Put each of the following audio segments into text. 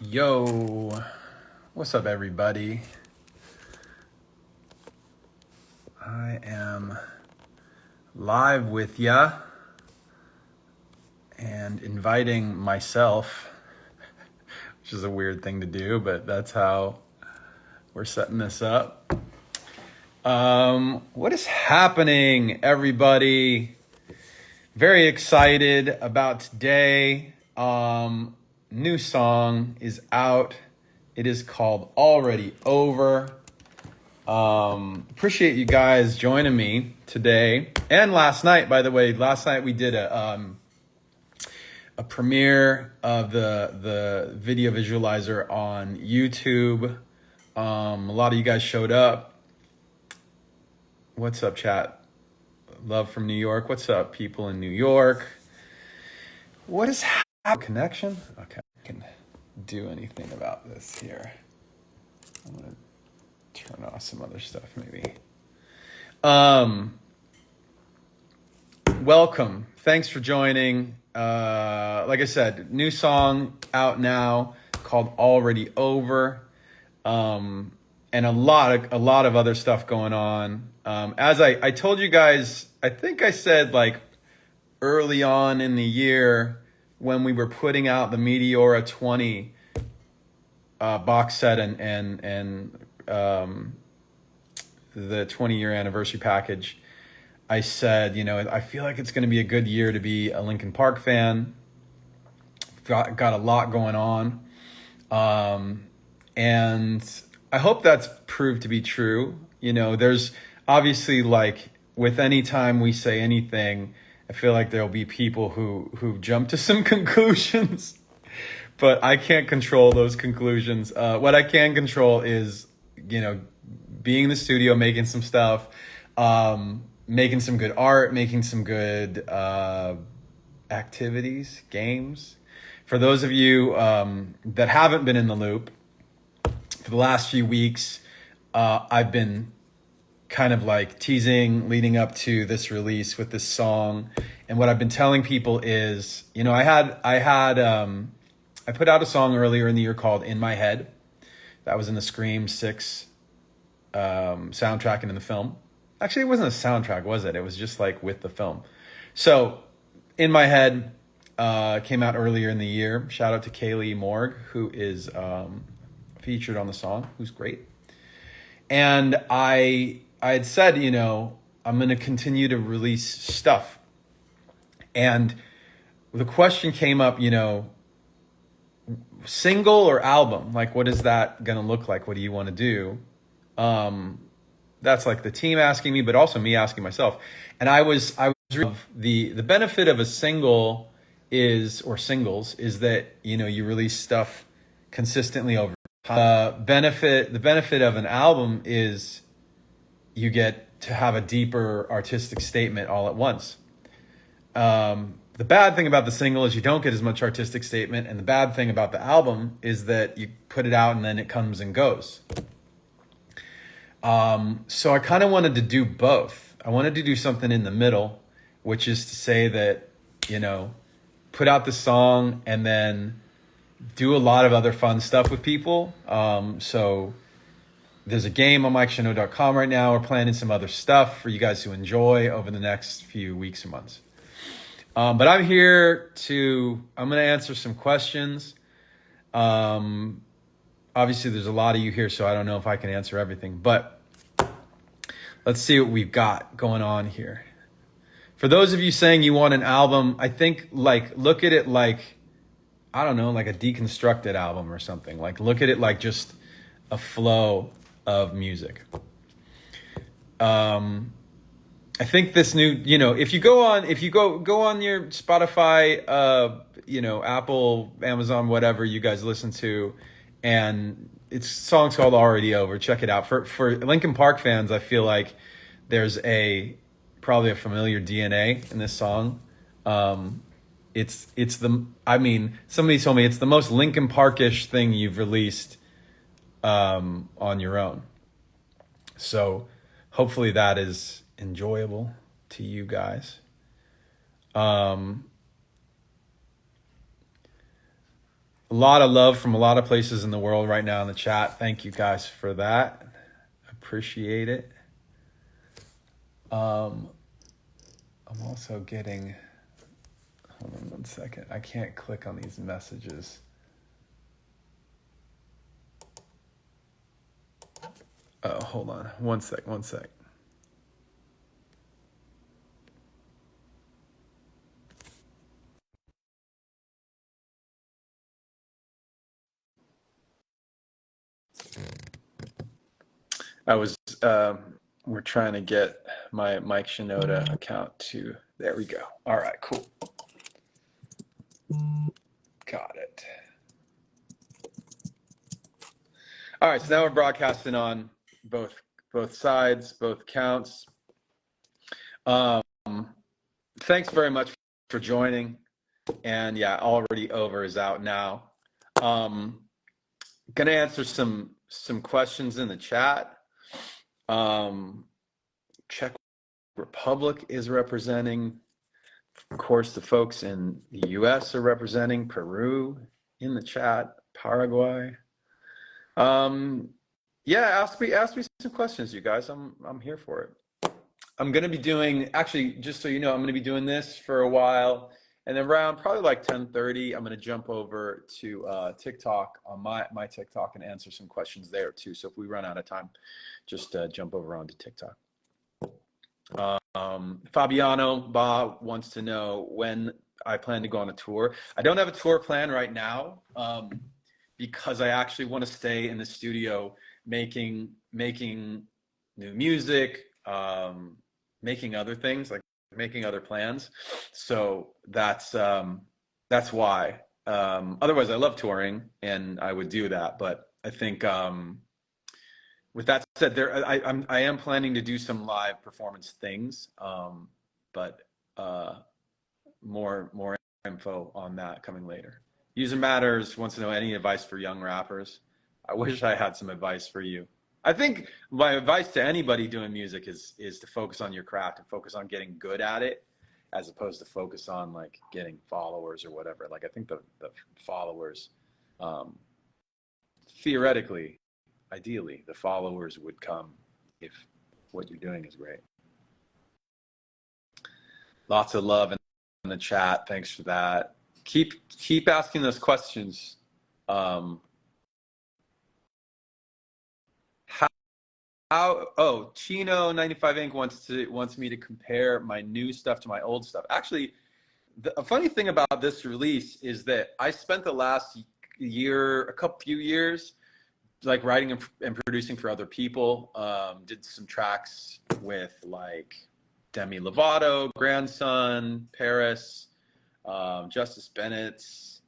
Yo, what's up, everybody? I am live with ya and inviting myself, which is a weird thing to do, but that's how we're setting this up. What is happening, everybody? Very excited about today. New song is out. It is called Already Over. Appreciate you guys joining me today and last night. By the way, last night we did a premiere of the video visualizer on YouTube. A lot of you guys showed up. What's up, chat? Love from New York. What's up, people in New York? What is happening? Connection? Okay, I can do anything about this here. I'm gonna turn off some other stuff maybe. Welcome. Thanks for joining. Like I said, new song out now called Already Over. And a lot of other stuff going on. As I told you guys, I think I said like early on in the year when we were putting out the Meteora 20 box set and the 20-year anniversary package, I said, I feel like it's going to be a good year to be a Linkin Park fan. Got a lot going on. And I hope that's proved to be true. There's obviously, like with any time we say anything, I feel like there'll be people who jump to some conclusions, but I can't control those conclusions. What I can control is, being in the studio, making some stuff, making some good art, making some good activities, games. For those of you that haven't been in the loop, for the last few weeks, I've been kind of like teasing leading up to this release with this song. And what I've been telling people is, I put out a song earlier in the year called In My Head. That was in the Scream 6 soundtrack and in the film. Actually, it wasn't a soundtrack, was it? It was just like with the film. So In My Head came out earlier in the year. Shout out to Kaylee Morg, who is featured on the song, who's great. And I had said, I'm going to continue to release stuff. And the question came up, single or album? Like, what is that going to look like? What do you want to do? That's like the team asking me, but also me asking myself. And I was the benefit of a single or singles is that, you release stuff consistently over time. The benefit of an album is you get to have a deeper artistic statement all at once. The bad thing about the single is you don't get as much artistic statement, and the bad thing about the album is that you put it out and then it comes and goes. So I kind of wanted to do both. I wanted to do something in the middle, which is to say that, put out the song and then do a lot of other fun stuff with people. So there's a game on MikeShinoda.com right now. We're planning some other stuff for you guys to enjoy over the next few weeks or months. But I'm here I'm going to answer some questions. Obviously, there's a lot of you here, so I don't know if I can answer everything. But let's see what we've got going on here. For those of you saying you want an album, I think, look at it like, I don't know, like a deconstructed album or something. Like, look at it like just a flow of music. I think this new, if you go on your Spotify, Apple, Amazon, whatever you guys listen to, and song's called Already Over. Check it out. For Linkin Park fans, I feel like there's probably a familiar DNA in this song. Somebody told me it's the most Linkin Parkish thing you've released on your own. So hopefully that is enjoyable to you guys. A lot of love from a lot of places in the world right now in the chat. Thank you guys for that. Appreciate it. I'm also getting, hold on one second. I can't click on these messages. Oh, hold on. One sec. I was, we're trying to get my Mike Shinoda account to, there we go. All right, cool. Got it. All right, so now we're broadcasting on both sides, both counts. Thanks very much for joining. And yeah, Already Over is out now. Gonna answer some questions in the chat. Czech Republic is representing. Of course, the folks in the US are representing. Peru in the chat, Paraguay. Yeah, ask me some questions, you guys. I'm here for it. I'm gonna be doing, actually, just so you know, I'm gonna be doing this for a while, and then around probably like 10:30, I'm gonna jump over to TikTok on my TikTok and answer some questions there too. So if we run out of time, just jump over onto TikTok. Fabiano Ba wants to know when I plan to go on a tour. I don't have a tour plan right now because I actually want to stay in the studio making new music, making other things, like making other plans. So that's why. Otherwise, I love touring and I would do that. But I think with that said, I am planning to do some live performance things, but more info on that coming later. User Matters wants to know any advice for young rappers. I wish I had some advice for you. I think my advice to anybody doing music is to focus on your craft and focus on getting good at it, as opposed to focus on like getting followers or whatever. Like I think the followers, theoretically, ideally, the followers would come if what you're doing is great. Lots of love in the chat. Thanks for that. Keep asking those questions. Chino 95 Inc. wants me to compare my new stuff to my old stuff. Actually, a funny thing about this release is that I spent the last few years, like writing and producing for other people. Did some tracks with like Demi Lovato, Grandson, Paris, Justice Bennett's,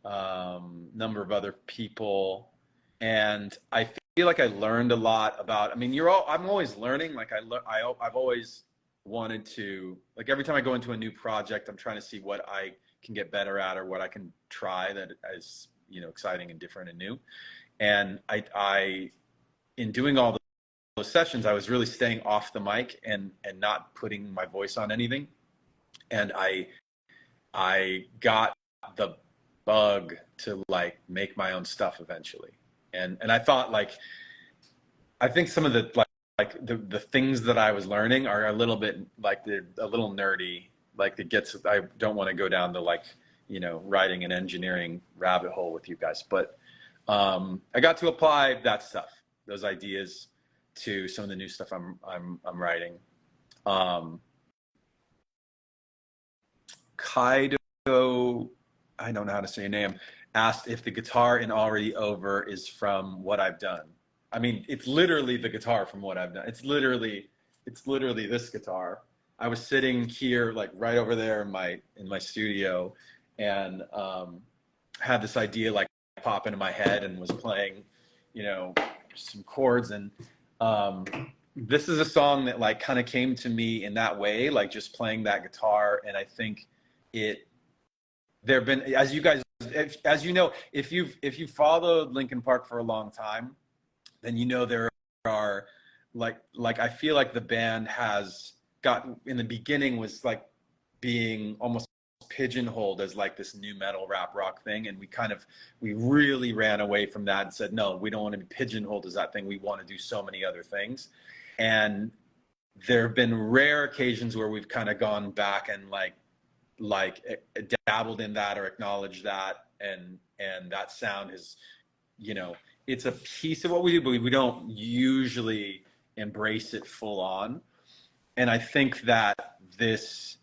number of other people, and I feel like I learned a lot about. I mean, I'm always learning. Like I've always wanted to, like every time I go into a new project, I'm trying to see what I can get better at or what I can try that is, exciting and different and new. And I in doing all those sessions, I was really staying off the mic and not putting my voice on anything. And I got the bug to like make my own stuff eventually. And I thought I think some of the the things that I was learning are a little bit like they're a little nerdy. Like I don't want to go down the writing and engineering rabbit hole with you guys, but I got to apply that stuff, those ideas, to some of the new stuff I'm writing. Kaido, I don't know how to say your name, asked if the guitar in Already Over is from What I've Done. I mean, it's literally the guitar from What I've Done. It's literally this guitar. I was sitting here, like right over there in my studio, and had this idea like pop into my head and was playing, some chords. And this is a song that like kind of came to me in that way, like just playing that guitar. And I think there have been, as you guys, as you know, if you've followed Linkin Park for a long time, then there are like I feel like the band has got, in the beginning, was like being almost pigeonholed as like this new metal rap rock thing, and we really ran away from that and said, no, we don't want to be pigeonholed as that thing. We want to do so many other things. And there have been rare occasions where we've kind of gone back and like dabbled in that or acknowledged that, and that sound is, you know, it's a piece of what we do, but we don't usually embrace it full on. And I think that this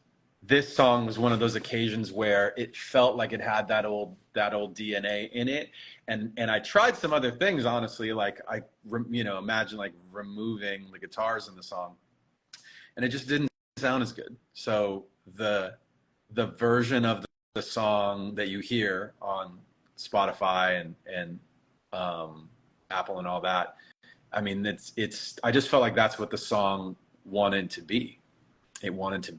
song was one of those occasions where it felt like it had that old DNA in it. And I tried some other things, honestly, like imagine like removing the guitars in the song, and it just didn't sound as good. So the version of the song that you hear on Spotify and Apple and all that, I mean, it's I just felt like that's what the song wanted to be. It wanted to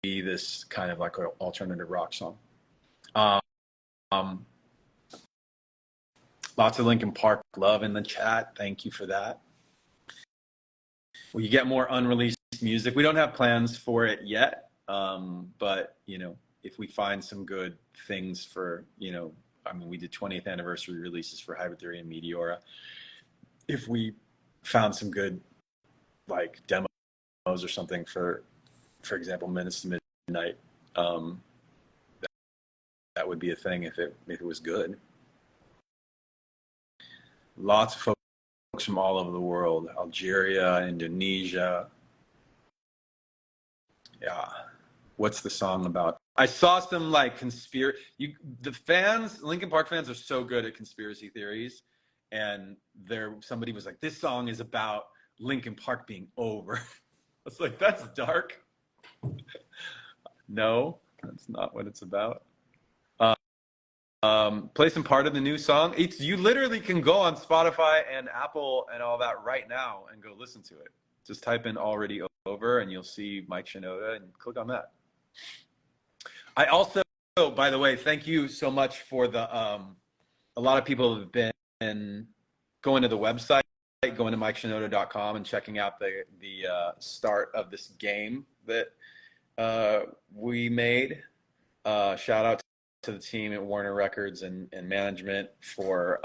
be this kind of like an alternative rock song. Lots of Linkin Park love in the chat. Thank you for that. Well, you get more unreleased music. We don't have plans for it yet, but you know, if we find some good things for, you know, I mean, we did 20th anniversary releases for Hybrid Theory and Meteora. If we found some good like demos or something for example, Minutes to Midnight, that would be a thing if it was good. Lots of folks from all over the world: Algeria, Indonesia. Yeah. What's the song about? I saw some like the fans, Linkin Park fans, are so good at conspiracy theories, and somebody was like, this song is about Linkin Park being over. I was like, that's dark. No, that's not what it's about. Play some part of the new song. You literally can go on Spotify and Apple and all that right now and go listen to it. Just type in Already Over and you'll see Mike Shinoda and click on that. I also, by the way, thank you so much for a lot of people have been going to the website, going to MikeShinoda.com and checking out the start of this game that we made. Shout out to the team at Warner Records and management for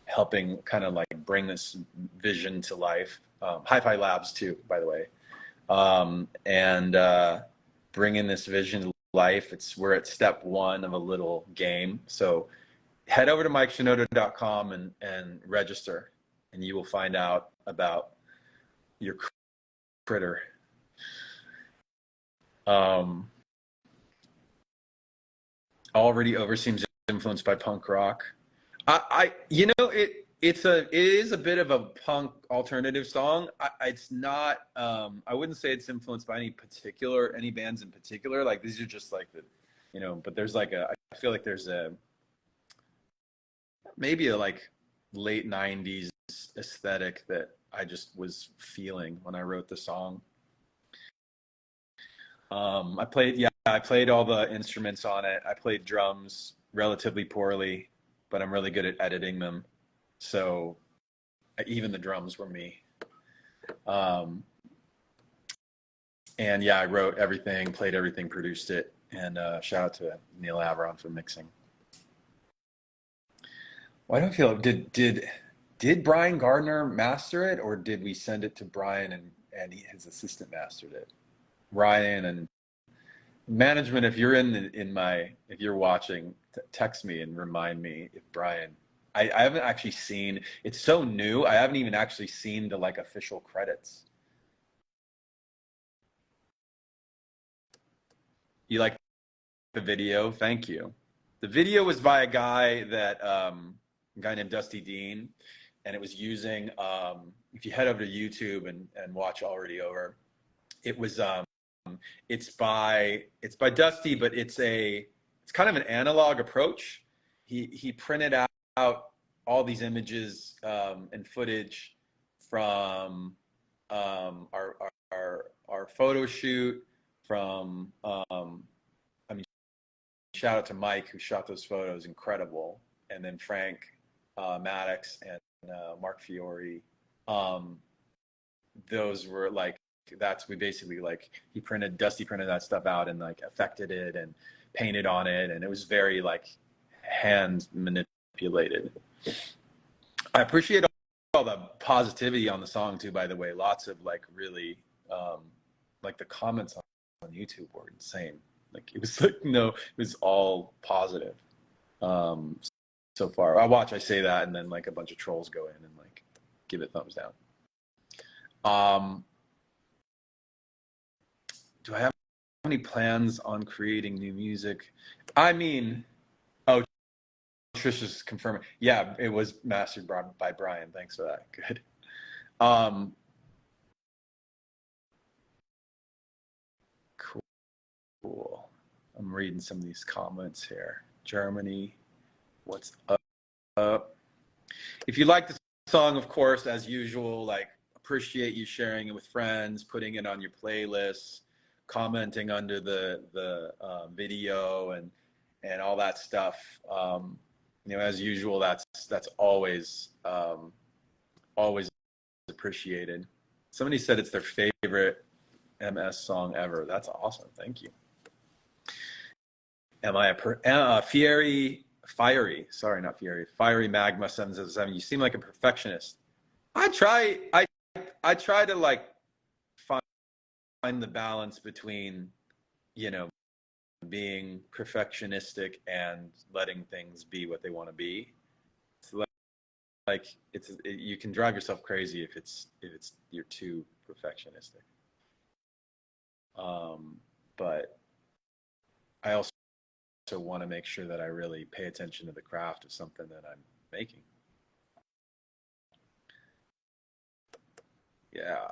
helping kind of like bring this vision to life. Hi-Fi Labs too, by the way, and bringing this vision to life. We're at step one of a little game. So head over to MikeShinoda.com and register, and you will find out about your critter. Already Over seems influenced by punk rock. It is a bit of a punk alternative song. It's not. I wouldn't say it's influenced by any bands in particular. Like these are just like but there's like I feel like there's maybe a like late '90s aesthetic that I just was feeling when I wrote the song. I played all the instruments on it. I played drums relatively poorly, but I'm really good at editing them. So even the drums were me. And yeah, I wrote everything, played everything, produced it, and shout out to Neil Averon for mixing. Why do I feel did Brian Gardner master it, or did we send it to Brian and his assistant mastered it? Ryan and management, if you're if you're watching, text me and remind me if Brian. I haven't actually seen. It's so new. I haven't even actually seen the like official credits. You like the video? Thank you. The video was by a guy named Dusty Dean, and it was using. If you head over to YouTube and watch Already Over, it was. It's by Dusty, but it's kind of an analog approach. He printed out all these images and footage from our photo shoot from shout out to Mike who shot those photos, incredible, and then Frank Maddox and Mark Fiore. Those were like. We basically Dusty printed that stuff out and like affected it and painted on it, and it was very like hand manipulated. I appreciate all the positivity on the song too, by the way. Lots of like really like the comments on YouTube were insane. Like it was like no, it was all positive. Um so far. I say that and then like a bunch of trolls go in and like give it thumbs down. Um do I have any plans on creating new music? I mean, oh, Trish is confirming. Yeah, it was mastered by Brian. Thanks for that. Good. Um, cool. I'm reading some of these comments here. Germany, what's up? If you like the song, of course, as usual, like appreciate you sharing it with friends, putting it on your playlists, commenting under the video and all that stuff. You know, as usual, that's always always appreciated. Somebody said it's their favorite MS song ever. That's awesome. Thank you. Am I a fiery magma 777? You seem like a perfectionist. I try to like find the balance between, you know, being perfectionistic and letting things be what they want to be. So like you can drive yourself crazy if it's you're too perfectionistic. But I also want to make sure that I really pay attention to the craft of something that I'm making. Yeah.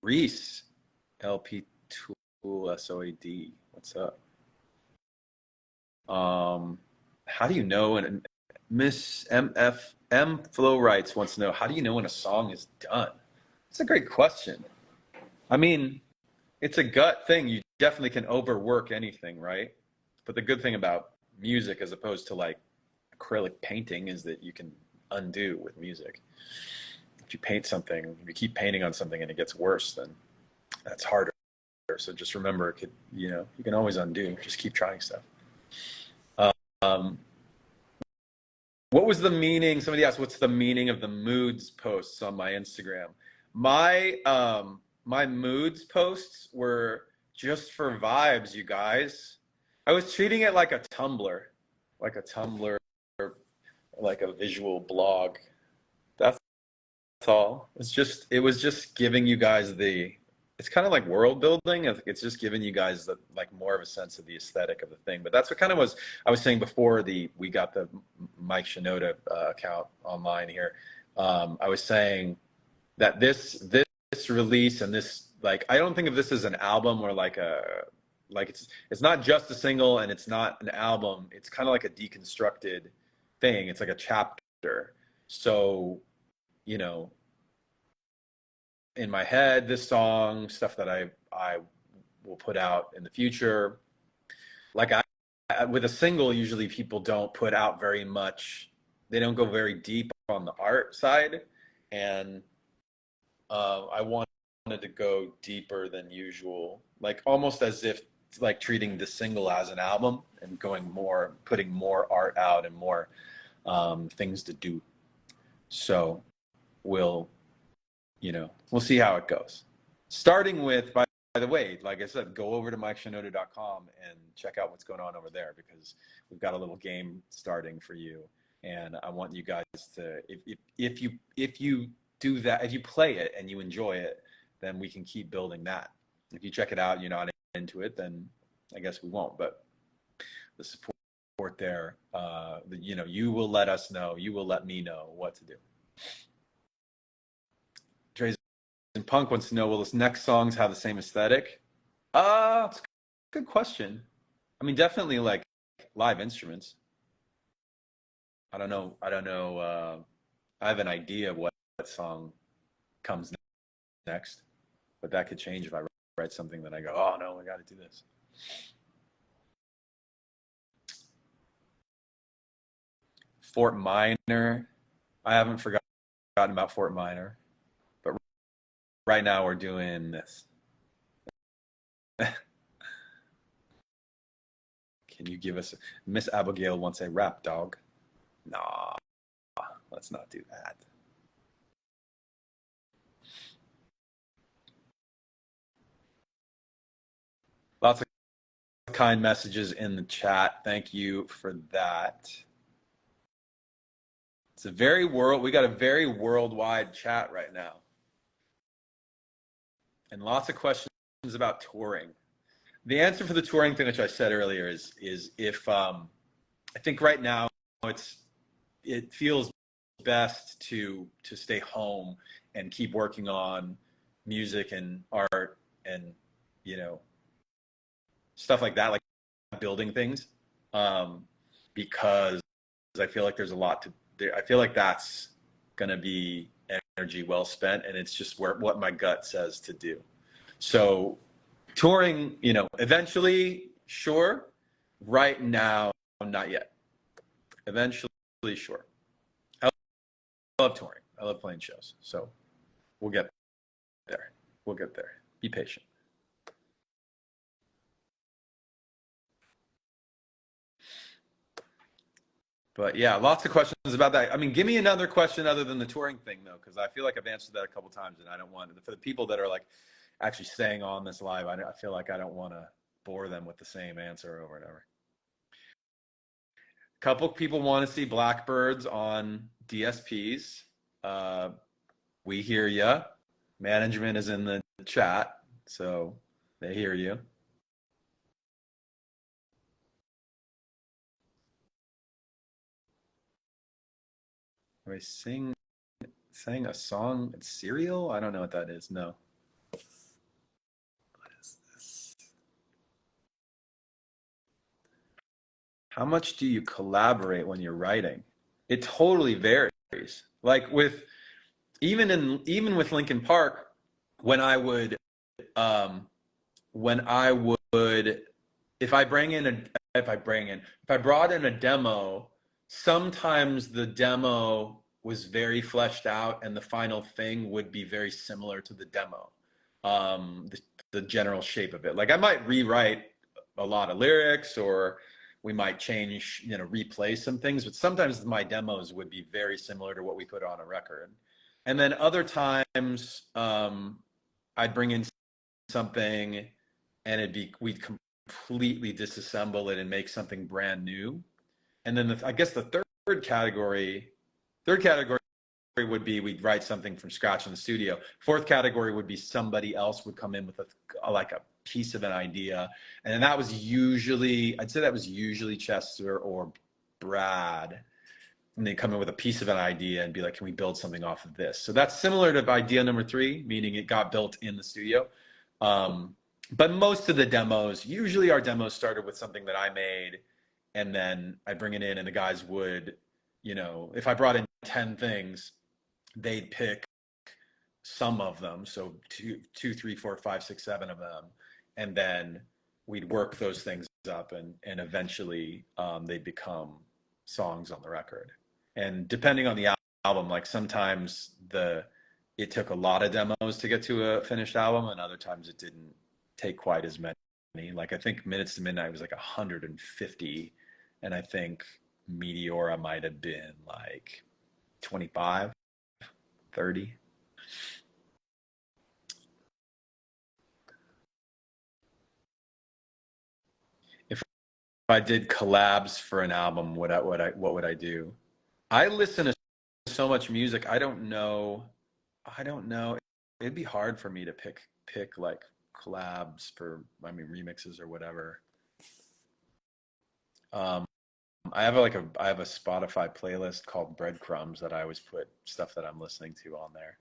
Greece, LP Tool SOAD. What's up? How do you know? And Miss MFM Flow Writes wants to know, how do you know when a song is done? It's a great question. I mean, it's a gut thing. You definitely can overwork anything, right? But the good thing about music as opposed to like acrylic painting is that you can undo with music. If you paint something, if you keep painting on something and it gets worse, then that's harder. So just remember, you can always undo. Just keep trying stuff. Um, what was the meaning? Somebody asked, what's the meaning of the moods posts on my Instagram? My moods posts were just for vibes, you guys. I was treating it like a Tumblr, like a Tumblr, like a visual blog. That's all. It was just giving you guys it's kind of like world building. It's just giving you guys like more of a sense of the aesthetic of the thing. But that's what kind of I was saying before we got the Mike Shinoda account online here. I was saying that this release and this, like, I don't think of this as an album or like it's not just a single and it's not an album. It's kind of like a deconstructed thing. It's like a chapter. So, you know, in my head, this song, stuff that I will put out in the future. Like with a single, usually people don't put out very much. They don't go very deep on the art side, and I wanted to go deeper than usual, like almost as if like treating the single as an album and putting more art out and more things to do. So we'll see how it goes. Starting with, by the way, like I said, go over to MikeShinoda.com and check out what's going on over there, because we've got a little game starting for you. And I want you guys to, if you do that, if you play it and you enjoy it, then we can keep building that. If you check it out and you're not into it, then I guess we won't. But the support there, you will let us know, you will let me know what to do. And Punk wants to know, will this next songs have the same aesthetic? It's a good question. I mean, definitely like live instruments. I don't know. I have an idea of what song comes next, but that could change if I write something that I go, oh no, I got to do this. Fort Minor. I haven't forgotten about Fort Minor. Right now we're doing this. Can you give us Miss Abigail wants a rap, dog? Nah, let's not do that. Lots of kind messages in the chat. Thank you for that. It's a very we got a very worldwide chat right now. And lots of questions about touring. The answer for the touring thing, which I said earlier, is if I think right now it feels best to stay home and keep working on music and art and stuff like that, like building things, because I feel like there's a lot to. I feel like that's gonna be energy well spent, and it's just what my gut says to do. So touring, eventually, sure. Right now, not yet. Eventually, sure. I love touring. I love playing shows. So we'll get there. We'll get there. Be patient. But yeah, lots of questions about that. I mean, give me another question other than the touring thing, though, because I feel like I've answered that a couple times, and I don't want for the people that are like actually staying on this live. I feel like I don't want to bore them with the same answer over and over. A couple people want to see Blackbirds on DSPs. We hear you. Management is in the chat, so they hear you. I sang a song at Serial? I don't know what that is. No. What is this? How much do you collaborate when you're writing? It totally varies. Like even with Linkin Park, when I would if I brought in a demo, sometimes the demo was very fleshed out and the final thing would be very similar to the demo. The general shape of it. Like I might rewrite a lot of lyrics, or we might change, replay some things, but sometimes my demos would be very similar to what we put on a record. And then other times, I'd bring in something and we'd completely disassemble it and make something brand new. And then I guess the third category would be we'd write something from scratch in the studio. Fourth category would be somebody else would come in with a piece of an idea. And then I'd say that was usually Chester or Brad. And they come in with a piece of an idea and be like, can we build something off of this? So that's similar to idea number 3, meaning it got built in the studio. But most of the demos, usually our demos started with something that I made, and then I bring it in and the guys would, if I brought in 10 things, they'd pick some of them. So 2, 3, 4, 5, 6, 7 of them. And then we'd work those things up and eventually they'd become songs on the record. And depending on the album, like sometimes it took a lot of demos to get to a finished album, and other times it didn't take quite as many. Like I think Minutes to Midnight was like 150, and I think Meteora might have been like 25, 30. If I did collabs for an album, what would I do? I listen to so much music. I don't know. It'd be hard for me to pick like collabs for, remixes or whatever. I have a Spotify playlist called Breadcrumbs that I always put stuff that I'm listening to on there.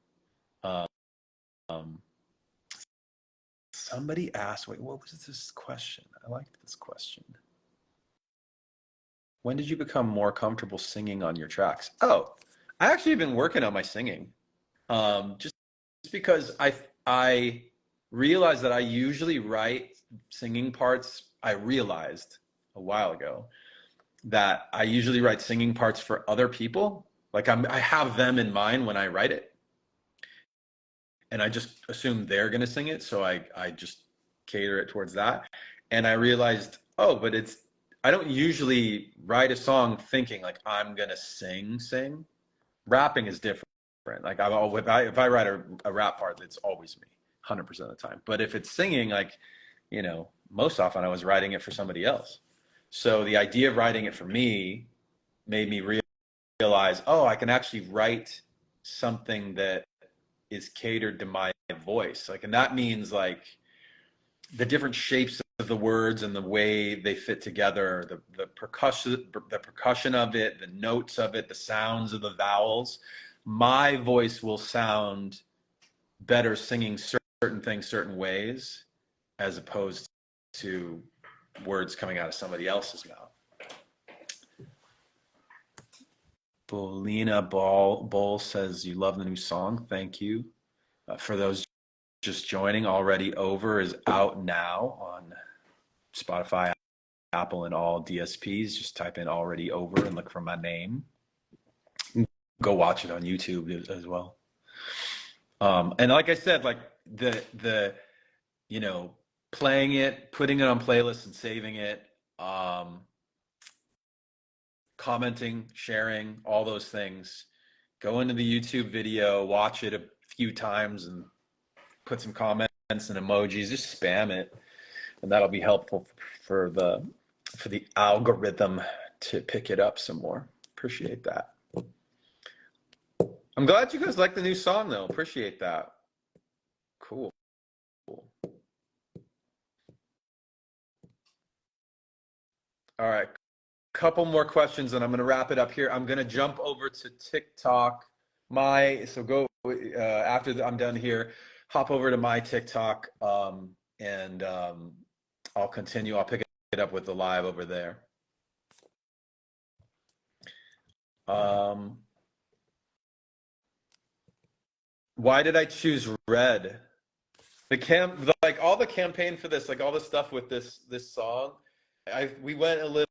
Somebody asked, wait, what was this question? I liked this question. When did you become more comfortable singing on your tracks? Oh, I actually have been working on my singing. Just because I realized that I usually write singing parts. I realized a while ago that I usually write singing parts for other people. Like I have them in mind when I write it, and I just assume they're gonna sing it, so I just cater it towards that. And I realized, oh, but I don't usually write a song thinking like I'm gonna sing. Rapping is different. Like if I write a rap part, it's always me, 100% of the time. But if it's singing, like, you know, most often I was writing it for somebody else. So the idea of writing it for me made me realize, oh, I can actually write something that is catered to my voice. Like, and that means like the different shapes of the words and the way they fit together, the percussion of it, the notes of it, the sounds of the vowels. My voice will sound better singing certain things certain ways as opposed to words coming out of somebody else's mouth. Bolina Bowl says you love the new song. Thank you. For those just joining, Already Over is out now on Spotify, Apple, and all DSPs. Just type in Already Over and look for my name. Go watch it on YouTube as well. And like I said, like the you know, playing it, putting it on playlists and saving it, commenting, sharing, all those things. Go into the YouTube video, watch it a few times and put some comments and emojis, just spam it. And that'll be helpful for the algorithm to pick it up some more. Appreciate that. I'm glad you guys like the new song though. Appreciate that. Cool. All right. Couple more questions and I'm going to wrap it up here. I'm going to jump over to TikTok. So go after I'm done here, hop over to my TikTok and I'll continue. I'll pick it up with the live over there. Why did I choose red? Like all the campaign for this, like all the stuff with this song, we went a little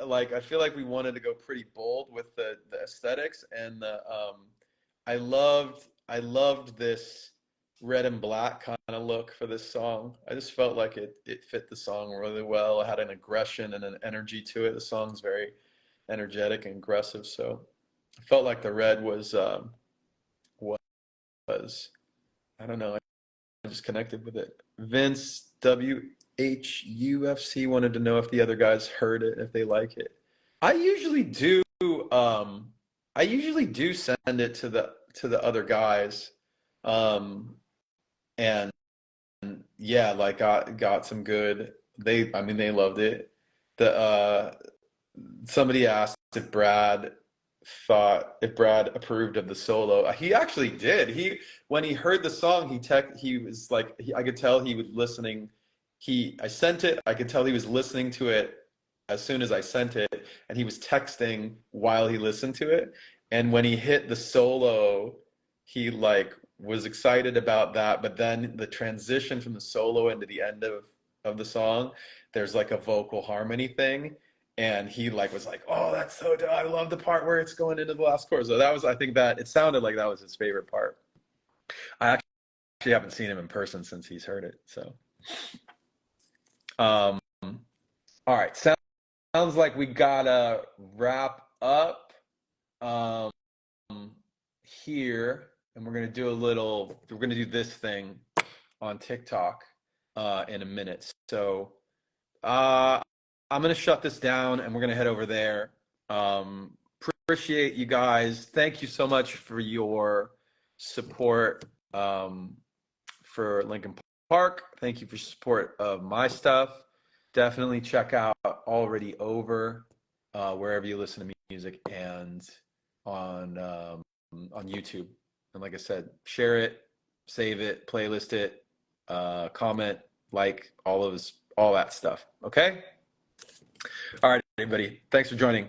like I feel like we wanted to go pretty bold with the aesthetics and I loved this red and black kind of look for this song. I just felt like it fit the song really well. It had an aggression and an energy to it. The song's very energetic and aggressive, so I felt like the red was I don't know. I just connected with it. Vince WHUFC wanted to know if the other guys heard it, if they like it. I usually do. I usually do send it to the other guys, and yeah, like got some good. They loved it. Somebody asked if Brad approved of the solo. He actually did. When he heard the song, he was like, I could tell he was listening. I sent it. I could tell he was listening to it as soon as I sent it, and he was texting while he listened to it. And when he hit the solo, he like was excited about that. But then the transition from the solo into the end of the song, there's like a vocal harmony thing. And he like was like, oh, that's so dope. I love the part where it's going into the last chorus. So that was, I think that it sounded like that was his favorite part. I actually haven't seen him in person since he's heard it. So, all right. Sounds like we gotta wrap up here, and we're gonna do this thing on TikTok in a minute. So, I'm going to shut this down and we're going to head over there. Appreciate you guys. Thank you so much for your support for Linkin Park. Thank you for your support of my stuff. Definitely check out Already Over wherever you listen to music and on YouTube. And like I said, share it, save it, playlist it, comment, like all that stuff. Okay? All right, everybody. Thanks for joining.